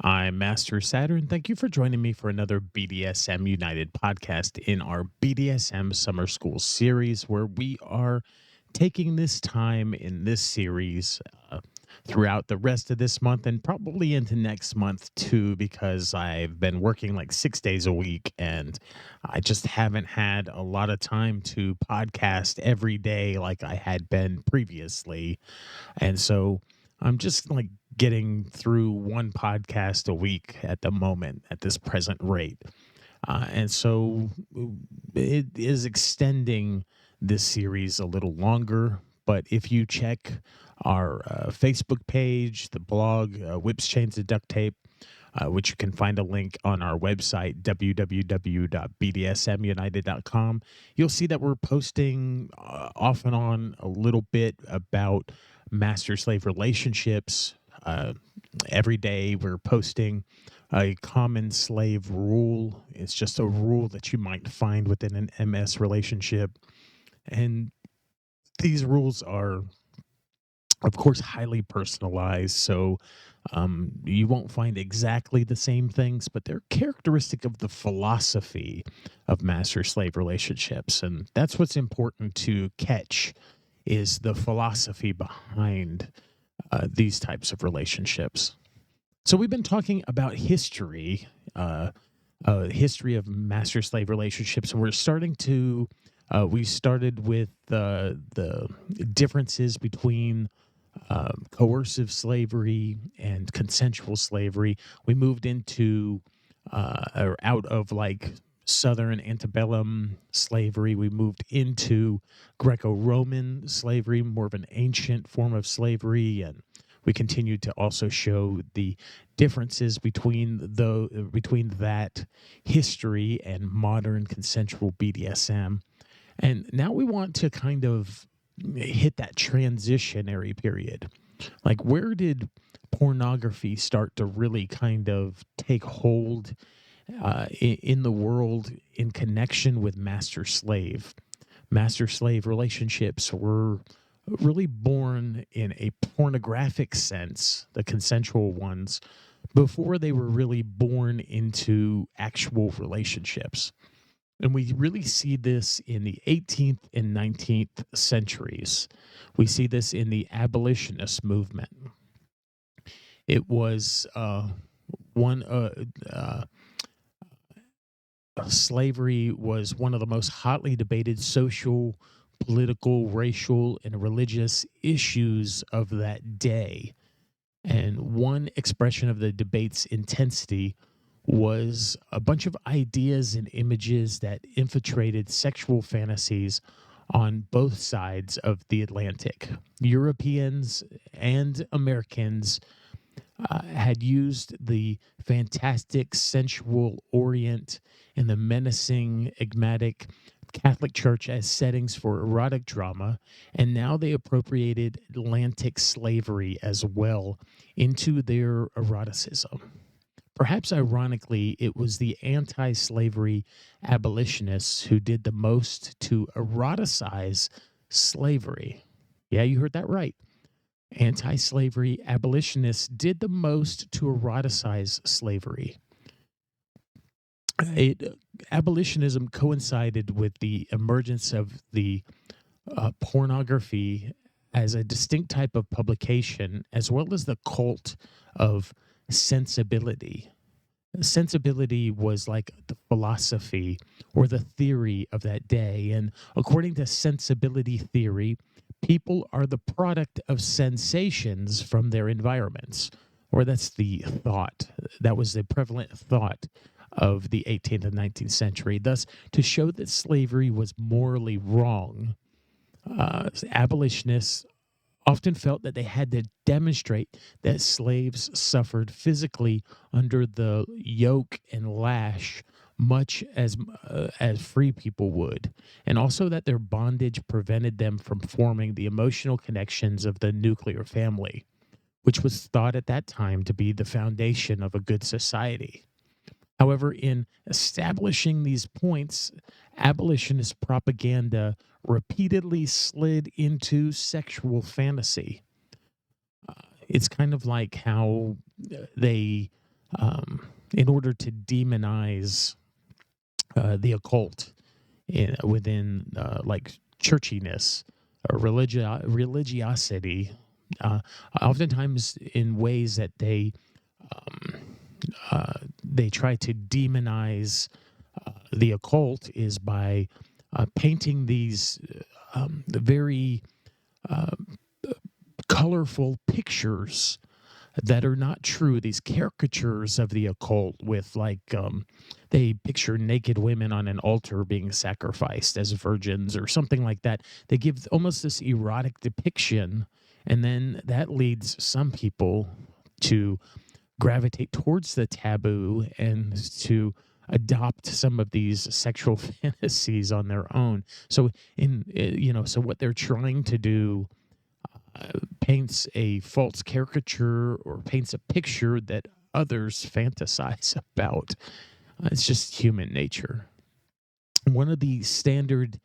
I'm Master Saturn. Thank you for joining me for another BDSM United podcast in our BDSM Summer School series, where we are taking this time in this series throughout the rest of this month and probably into next month too, because I've been working like 6 days a week and I just haven't had a lot of time to podcast every day like I had been previously. And so I'm just like getting through one podcast a week at the moment at this present rate. And so it is extending this series a little longer. But if you check our Facebook page, the blog, Whips, Chains, and Duct Tape, which you can find a link on our website, www.bdsmunited.com. You'll see that we're posting off and on a little bit about master slave relationships. Every day we're posting a common slave rule. It's just a rule that you might find within an MS relationship. And these rules are, of course, highly personalized. So you won't find exactly the same things, but they're characteristic of the philosophy of master slave relationships. And that's what's important to catch is the philosophy behind these types of relationships. So we've been talking about history of master slave relationships, and we're starting to. We started with the differences between coercive slavery and consensual slavery. We moved into or out of like Southern antebellum slavery. We moved into Greco-Roman slavery, more of an ancient form of slavery, and we continued to also show the differences between that history and modern consensual BDSM. And now we want to kind of hit that transitionary period. Like, where did pornography start to really kind of take hold in the world in connection with master slave? Master slave relationships were really born in a pornographic sense, the consensual ones, before they were really born into actual relationships. And we really see this in the 18th and 19th centuries. We see this in the abolitionist movement. It was one slavery was one of the most hotly debated social, political, racial, and religious issues of that day. And one expression of the debate's intensity was a bunch of ideas and images that infiltrated sexual fantasies on both sides of the Atlantic. Europeans and Americans had used the fantastic, sensual Orient and the menacing, enigmatic Catholic Church as settings for erotic drama, and now they appropriated Atlantic slavery as well into their eroticism. Perhaps ironically, it was the anti slavery abolitionists who did the most to eroticize slavery. Yeah, you heard that right. Anti slavery abolitionists did the most to eroticize slavery. Abolitionism coincided with the emergence of the pornography as a distinct type of publication, as well as the cult of sensibility. Sensibility was like the philosophy or the theory of that day. And according to sensibility theory, people are the product of sensations from their environments. Or that's the thought. That was the prevalent thought of the 18th and 19th century. Thus, to show that slavery was morally wrong, abolitionists often felt that they had to demonstrate that slaves suffered physically under the yoke and lash much as free people would, and also that their bondage prevented them from forming the emotional connections of the nuclear family, which was thought at that time to be the foundation of a good society. However, in establishing these points, abolitionist propaganda repeatedly slid into sexual fantasy. It's kind of like how they in order to demonize the occult within like churchiness or religiosity, uh, oftentimes in ways that they try to demonize the occult is by painting these the very colorful pictures that are not true, these caricatures of the occult with they picture naked women on an altar being sacrificed as virgins or something like that. They give almost this erotic depiction, and then that leads some people to gravitate towards the taboo and to adopt some of these sexual fantasies on their own. So so what they're trying to do paints a false caricature or paints a picture that others fantasize about. It's just human nature. One of the standard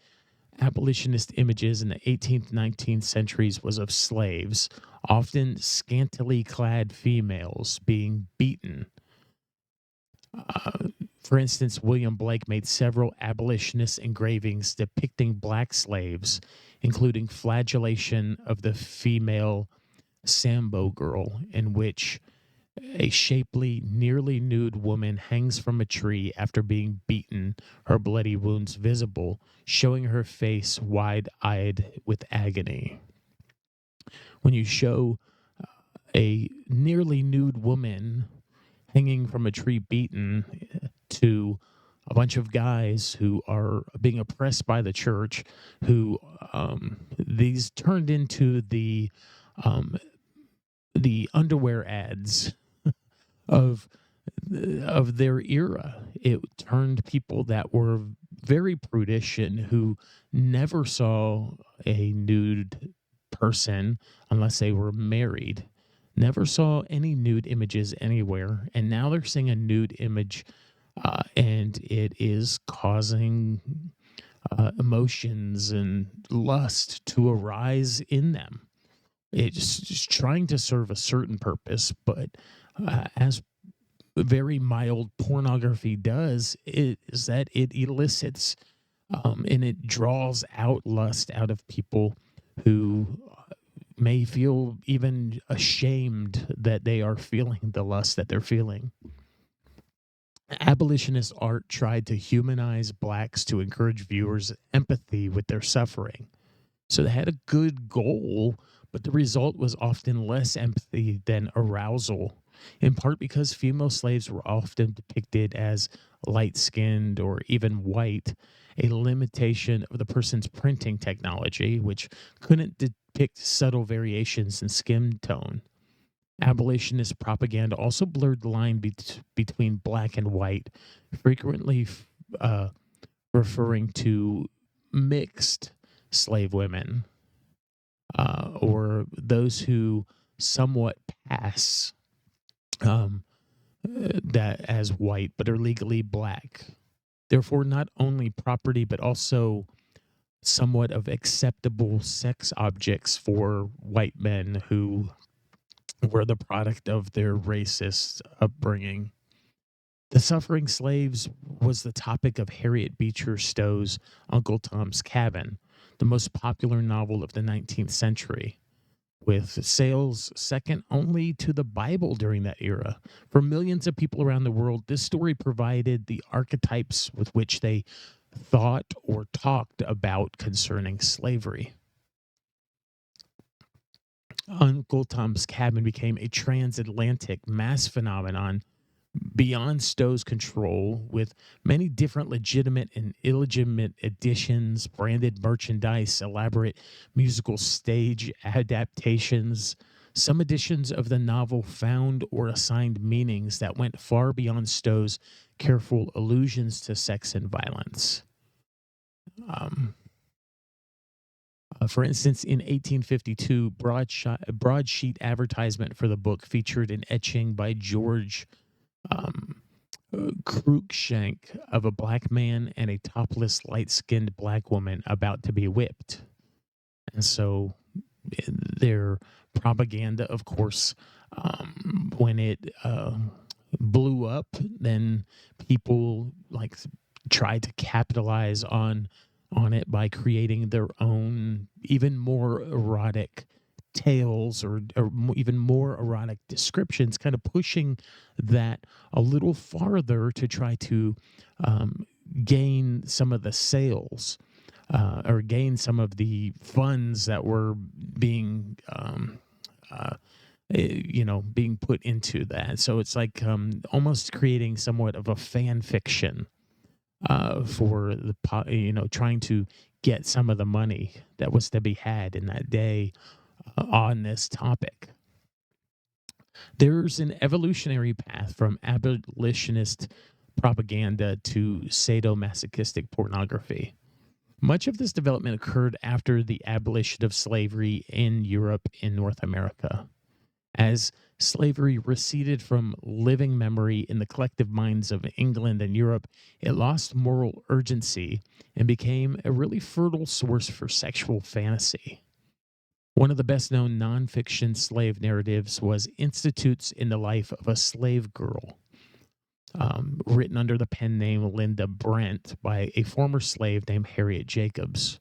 abolitionist images in the 18th, 19th centuries was of slaves, often scantily clad females, being beaten. For instance, William Blake made several abolitionist engravings depicting black slaves, including flagellation of the female Sambo girl, in which a shapely, nearly nude woman hangs from a tree after being beaten, her bloody wounds visible, showing her face wide-eyed with agony. When you show a nearly nude woman hanging from a tree beaten to a bunch of guys who are being oppressed by the church, who these turned into um, the underwear ads of their era. It turned people that were very prudish and who never saw a nude person unless they were married, never saw any nude images anywhere, and now they're seeing a nude image, and it is causing emotions and lust to arise in them. It's just trying to serve a certain purpose, but as very mild pornography does, is that it elicits and it draws out lust out of people who may feel even ashamed that they are feeling the lust that they're feeling. Abolitionist art tried to humanize blacks to encourage viewers' empathy with their suffering. So they had a good goal, but the result was often less empathy than arousal, in part because female slaves were often depicted as light-skinned or even white, a limitation of the person's printing technology, which couldn't depict subtle variations in skin tone. Abolitionist propaganda also blurred the line between black and white, frequently referring to mixed slave women, or those who somewhat pass that as white but are legally black. Therefore, not only property but also somewhat of acceptable sex objects for white men who were the product of their racist upbringing. The Suffering Slaves was the topic of Harriet Beecher Stowe's Uncle Tom's Cabin, the most popular novel of the 19th century, with sales second only to the Bible during that era. For millions of people around the world, this story provided the archetypes with which they thought or talked about concerning slavery. Uncle Tom's Cabin became a transatlantic mass phenomenon beyond Stowe's control, with many different legitimate and illegitimate editions, branded merchandise, elaborate musical stage adaptations. Some editions of the novel found or assigned meanings that went far beyond Stowe's careful allusions to sex and violence. For instance, in 1852, broadsheet advertisement for the book featured an etching by George Cruikshank of a black man and a topless, light-skinned black woman about to be whipped. And so their propaganda, of course, when it blew up, then people like tried to capitalize on it by creating their own even more erotic tales or even more erotic descriptions, kind of pushing that a little farther to try to gain some of the sales or gain some of the funds that were being being put into that. So it's like almost creating somewhat of a fan fiction for trying to get some of the money that was to be had in that day on this topic. There's an evolutionary path from abolitionist propaganda to sadomasochistic pornography. Much of this development occurred after the abolition of slavery in Europe and North America. As slavery receded from living memory in the collective minds of England and Europe, it lost moral urgency and became a really fertile source for sexual fantasy. One of the best-known nonfiction slave narratives was Institutes in the Life of a Slave Girl, written under the pen name Linda Brent by a former slave named Harriet Jacobs.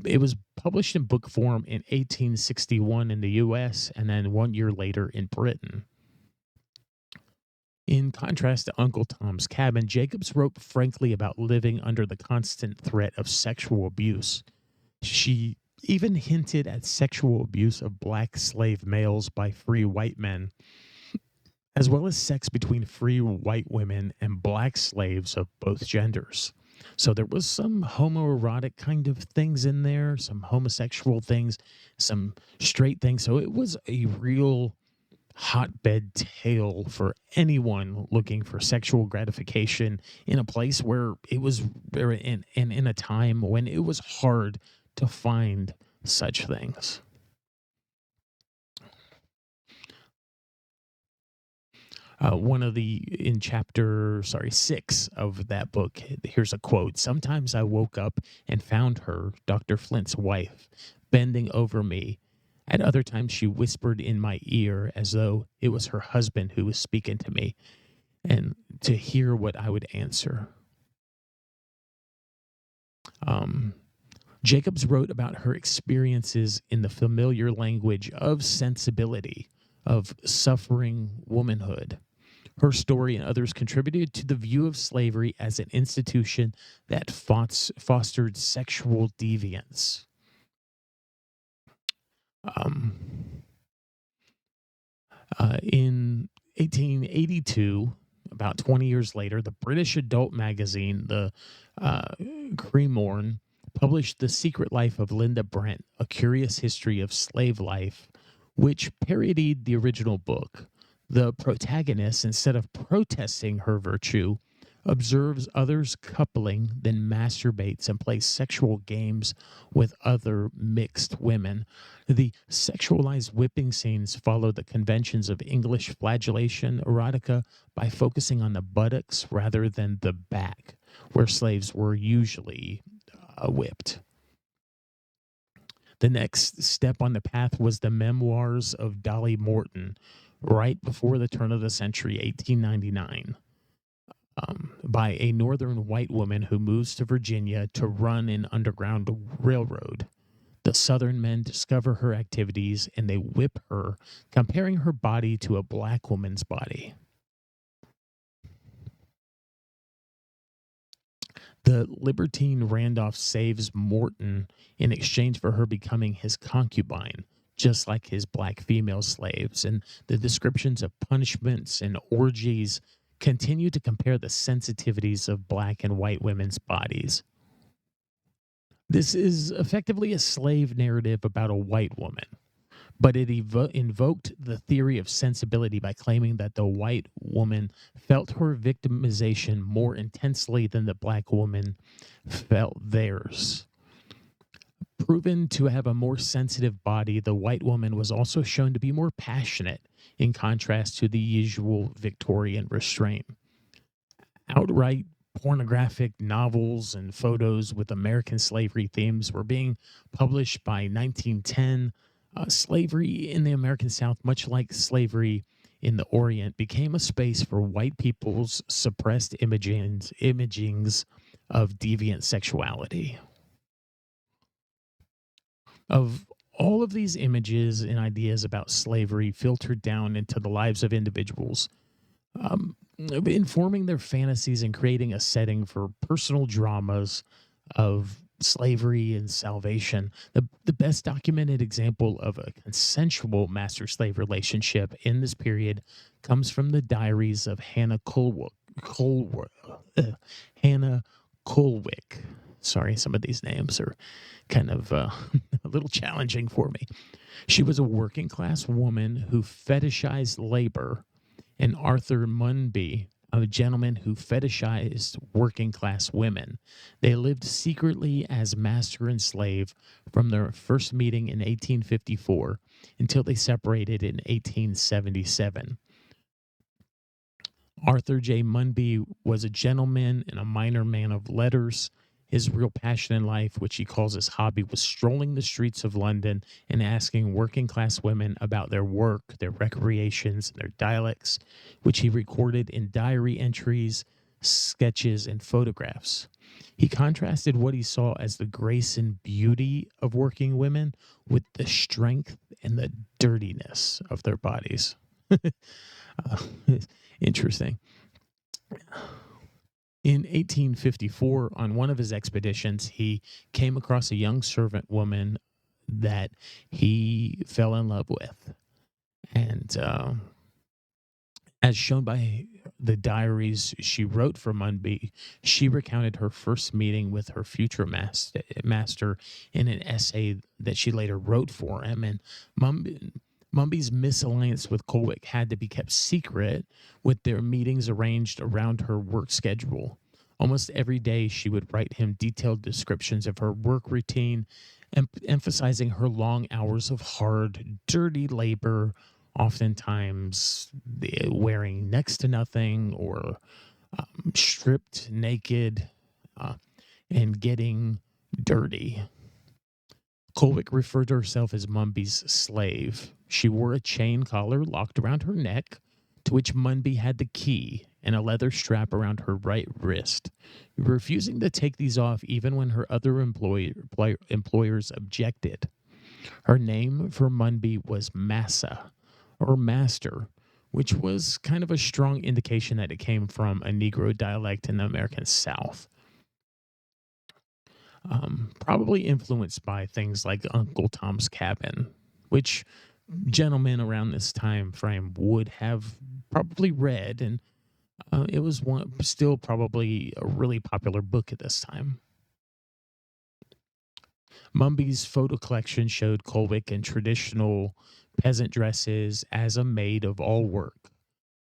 It was published in book form in 1861 in the U.S. and then 1 year later in Britain. In contrast to Uncle Tom's Cabin, Jacobs wrote frankly about living under the constant threat of sexual abuse. She even hinted at sexual abuse of black slave males by free white men, as well as sex between free white women and black slaves of both genders. So there was some homoerotic kind of things in there, some homosexual things, some straight things. So it was a real hotbed tale for anyone looking for sexual gratification in a place where it was in a time when it was hard to find such things. In chapter 6 of that book, here's a quote. "Sometimes I woke up and found her, Dr. Flint's wife, bending over me. At other times she whispered in my ear as though it was her husband who was speaking to me, and to hear what I would answer." Jacobs wrote about her experiences in the familiar language of sensibility, of suffering womanhood. Her story and others contributed to the view of slavery as an institution that fostered sexual deviance. In 1882, about 20 years later, the British adult magazine, the Cremorne, published The Secret Life of Linda Brent, A Curious History of Slave Life, which parodied the original book. The protagonist, instead of protesting her virtue, observes others coupling, then masturbates and plays sexual games with other mixed women. The sexualized whipping scenes follow the conventions of English flagellation erotica by focusing on the buttocks rather than the back, where slaves were usually whipped. The next step on the path was the memoirs of Dolly Morton, right before the turn of the century, 1899, by a northern white woman who moves to Virginia to run an underground railroad. The southern men discover her activities and they whip her, comparing her body to a black woman's body. The libertine Randolph saves Morton in exchange for her becoming his concubine, just like his black female slaves, and the descriptions of punishments and orgies continue to compare the sensitivities of black and white women's bodies. This is effectively a slave narrative about a white woman, but it invoked the theory of sensibility by claiming that the white woman felt her victimization more intensely than the black woman felt theirs. Proven to have a more sensitive body, the white woman was also shown to be more passionate, in contrast to the usual Victorian restraint. Outright pornographic novels and photos with American slavery themes were being published by 1910. Slavery in the American South, much like slavery in the Orient became a space for white people's suppressed imagings of deviant sexuality. Of all of these images and ideas about slavery filtered down into the lives of individuals, informing their fantasies and creating a setting for personal dramas of slavery and salvation. The best documented example of a consensual master slave relationship in this period comes from the diaries of Hannah Colwick. Sorry, some of these names are kind of a little challenging for me. She was a working class woman who fetishized labor, and Arthur Munby, a gentleman who fetishized working class women. They lived secretly as master and slave from their first meeting in 1854 until they separated in 1877. Arthur J. Munby was a gentleman and a minor man of letters. His real passion in life, which he calls his hobby, was strolling the streets of London and asking working class women about their work, their recreations, and their dialects, which he recorded in diary entries, sketches, and photographs. He contrasted what he saw as the grace and beauty of working women with the strength and the dirtiness of their bodies. Interesting. In 1854, on one of his expeditions, he came across a young servant woman that he fell in love with. And as shown by the diaries she wrote for Munby, she recounted her first meeting with her future master in an essay that she later wrote for him. And Munby's misalliance with Colwick had to be kept secret, with their meetings arranged around her work schedule. Almost every day, she would write him detailed descriptions of her work routine, emphasizing her long hours of hard, dirty labor, oftentimes wearing next to nothing or stripped naked and getting dirty. Colwick referred to herself as Munby's slave. She wore a chain collar locked around her neck, to which Munby had the key and a leather strap around her right wrist, refusing to take these off even when her other employers objected. Her name for Munby was Massa, or Master, which was kind of a strong indication that it came from a Negro dialect in the American South. Probably influenced by things like Uncle Tom's Cabin, which gentlemen around this time frame would have probably read, and it was still probably a really popular book at this time. Munby's photo collection showed Colwick in traditional peasant dresses as a maid of all work,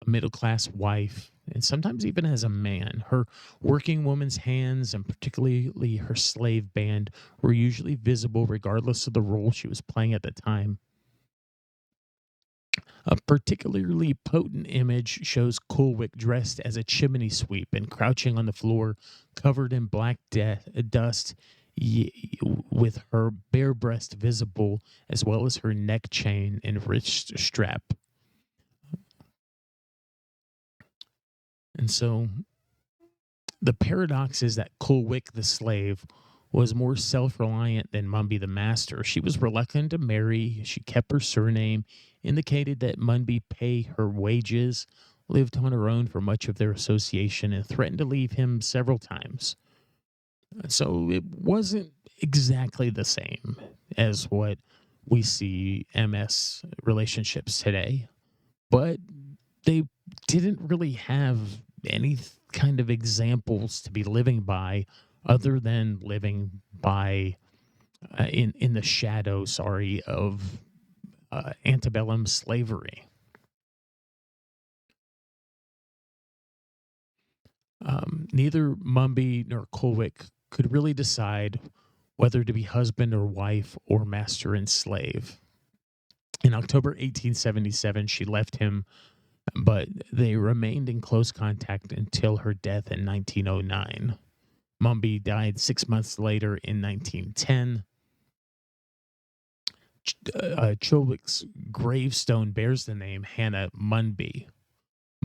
a middle-class wife, and sometimes even as a man. Her working woman's hands, and particularly her slave band, were usually visible regardless of the role she was playing at the time. A particularly potent image shows Colwick dressed as a chimney sweep and crouching on the floor, covered in black dust, with her bare breast visible, as well as her neck chain and wrist strap. And so the paradox is that Colwick, the slave, was more self-reliant than Munby, the master. She was reluctant to marry. She kept her surname, indicated that Munby pay her wages, lived on her own for much of their association, and threatened to leave him several times. So it wasn't exactly the same as what we see MS relationships today, but they didn't really have any kind of examples to be living by other than living by in the shadow, of antebellum slavery. Neither Munby nor Colwick could really decide whether to be husband or wife or master and slave. In October 1877, she left him, but they remained in close contact until her death in 1909. Munby died 6 months later in 1910. Chobik's gravestone bears the name Hannah Munby.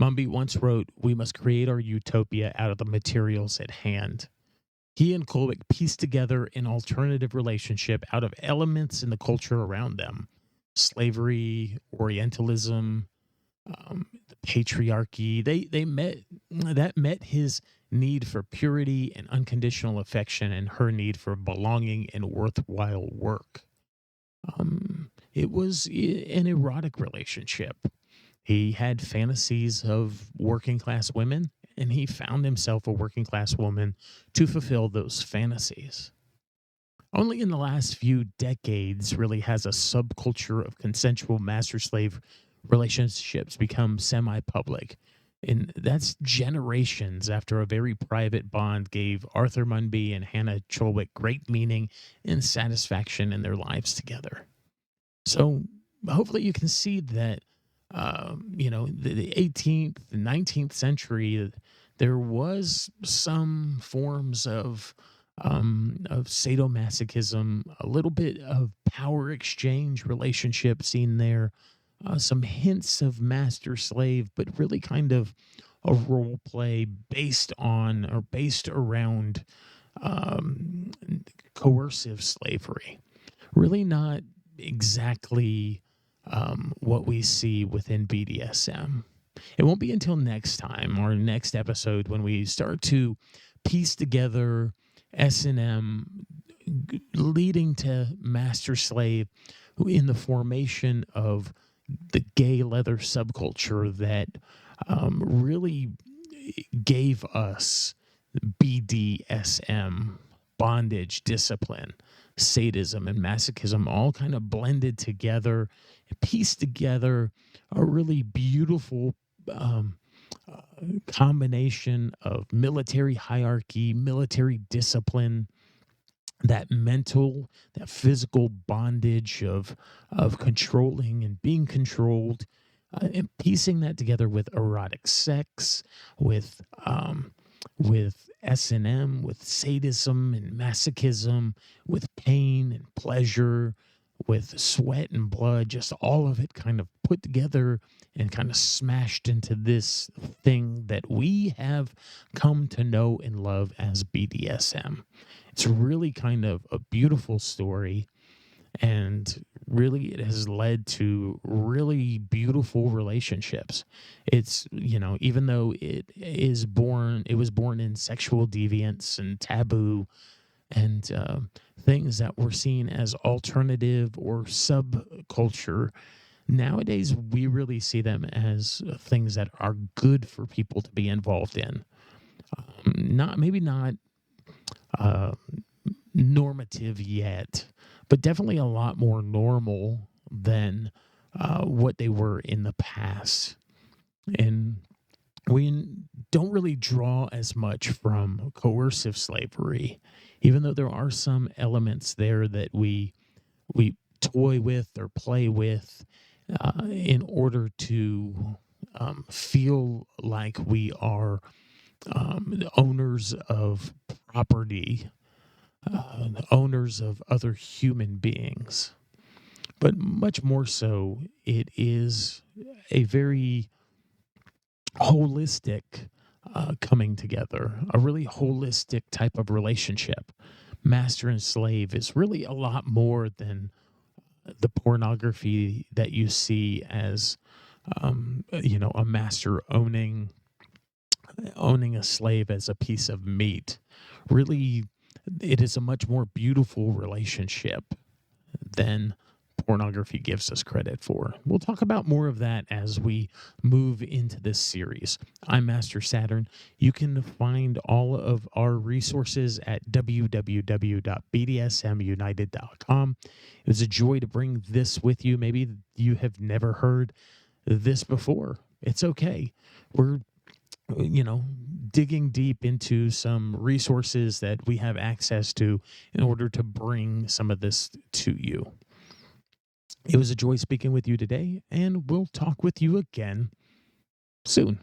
Munby once wrote, "We must create our utopia out of the materials at hand." He and Kolwick pieced together an alternative relationship out of elements in the culture around them: slavery, Orientalism, the patriarchy. They met his need for purity and unconditional affection, and her need for belonging and worthwhile work. It was an erotic relationship. He had fantasies of working class women, and he found himself a working class woman to fulfill those fantasies. Only in the last few decades really has a subculture of consensual master slave relationships become semi public. And that's generations after a very private bond gave Arthur Munby and Hannah Cholwick great meaning and satisfaction in their lives together. So hopefully you can see that, the 18th, the 19th century, there was some forms of sadomasochism, a little bit of power exchange relationship seen there, some hints of master slave, but really kind of a role play based on or based around um, coercive slavery. Really not exactly what we see within BDSM. It won't be until next time, or next episode, when we start to piece together S&M leading to master slave in the formation of the gay leather subculture that really gave us BDSM, bondage, discipline, sadism, and masochism all kind of blended together and pieced together a really beautiful um, uh, combination of military hierarchy, military discipline, that physical bondage of controlling and being controlled, and piecing that together with erotic sex, with with S&M, with sadism and masochism, with pain and pleasure, with sweat and blood, just all of it kind of put together and kind of smashed into this thing that we have come to know and love as BDSM. It's really kind of a beautiful story, and really it has led to really beautiful relationships. It's, even though it was born in sexual deviance and taboo, and things that were seen as alternative or subculture, nowadays we really see them as things that are good for people to be involved in. Not uh, normative yet, but definitely a lot more normal than what they were in the past. And we don't really draw as much from coercive slavery, even though there are some elements there that we toy with or play with in order to feel like we are the owners of property, the owners of other human beings. But much more so, it is a very holistic coming together, a really holistic type of relationship. Master and slave is really a lot more than the pornography that you see as, a master owning a slave as a piece of meat. Really, it is a much more beautiful relationship than pornography gives us credit for. We'll talk about more of that as we move into this series. I'm Master Saturn. You can find all of our resources at www.bdsmunited.com. It was a joy to bring this with you. Maybe you have never heard this before. It's okay. We're digging deep into some resources that we have access to in order to bring some of this to you. It was a joy speaking with you today, and we'll talk with you again soon.